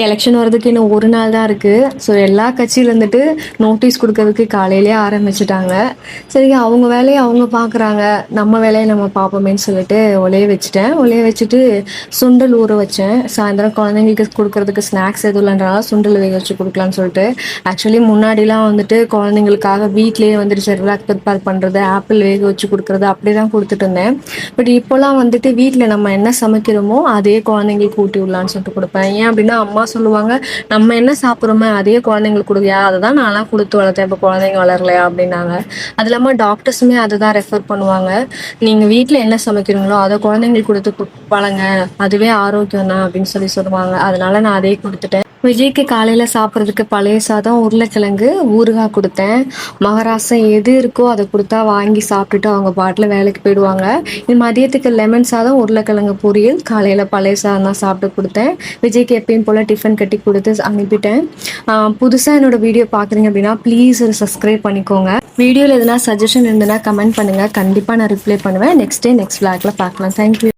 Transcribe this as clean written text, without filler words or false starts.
Election வரதுக்கு இன்னும் ஒரு நாள் தான் இருக்குது. ஸோ எல்லா கட்சியில இருந்துட்டு நோட்டீஸ் கொடுக்கறதுக்கு காலையிலேயே ஆரம்பிச்சுட்டாங்க. சரி அவங்க வேலையை அவங்க பார்க்குறாங்க, நம்ம வேலையை நம்ம பார்ப்போமேன்னு சொல்லிட்டு ஒலைய வச்சுட்டேன். ஒலைய வச்சுட்டு சுண்டல் ஊற வச்சேன். சாயந்தரம் குழந்தைங்களுக்கு கொடுக்கறதுக்கு ஸ்நாக்ஸ் எதுவும் இல்லைன்றனால சுண்டல் வேக வச்சு கொடுக்கலான்னு சொல்லிட்டு. ஆக்சுவலி முன்னாடிலாம் வந்துட்டு குழந்தைங்களுக்காக வீட்லேயே வந்துட்டு செர்லாக் ப்ரிப்பேர் பண்ணுறது, ஆப்பிள் வேக வச்சு கொடுக்குறது அப்படி தான் கொடுத்துட்டு இருந்தேன். பட் இப்போலாம் வந்துட்டு வீட்டில் நம்ம என்ன சமைக்கிறோமோ அதே குழந்தைங்களுக்கு ஊட்டி விடலான்னு சொல்லிட்டு கொடுப்பேன். ஏன் அப்படின்னா அம்மா சொல்லுவாங்க, நம்ம என்ன சாப்பிட்றோமோ அதே குழந்தைங்களுக்கு கொடுக்குறியா, அதை தான் நான்லாம் கொடுத்து வளர்த்தேன், இப்போ குழந்தைங்க வளரலையா அப்படின்னாங்க. அது இல்லாமல் டாக்டர்ஸுமே அதை தான் ரெஃபர் பண்ணுவாங்க. நீங்கள் வீட்டில் என்ன சமைக்கிறீங்களோ அதை குழந்தைங்களுக்கு கொடுத்து பழங்க, அதுவே ஆரோக்கியம் தான் அப்படின்னு சொல்லி சொல்லுவாங்க. அதனால நான் அதே கொடுத்துட்டேன். விஜய்க்கு காலையில் சாப்பிட்றதுக்கு பழைய சாதம், உருளைக்கிழங்கு, ஊறுகாய் கொடுத்தேன். மகராசம் எது இருக்கோ அதை கொடுத்தா வாங்கி சாப்பிட்டுட்டு அவங்க பாட்டில் வேலைக்கு போயிடுவாங்க. இது மதியத்துக்கு லெமன் சாதம், உருளைக்கிழங்கு பொரியல், காலையில் பழைய சாதம் தான் சாப்பிட்டு கொடுத்தேன். விஜய்க்கு எப்பயும் போல் டிஃபன் கட்டி கொடுத்து அனுப்பிட்டேன். புதுசாக என்னோடய வீடியோ பார்க்குறீங்க அப்படின்னா ப்ளீஸ் ஒரு சப்ஸ்கிரைப் பண்ணிக்கோங்க. வீடியோவில் எதுனா சஜஷன் இருந்ததுன்னா கமெண்ட் பண்ணுங்கள், கண்டிப்பாக நான் ரிப்ளை பண்ணுவேன். நெக்ஸ்ட் டே நெக்ஸ்ட் vlogல பார்க்கலாம். தேங்க்யூ.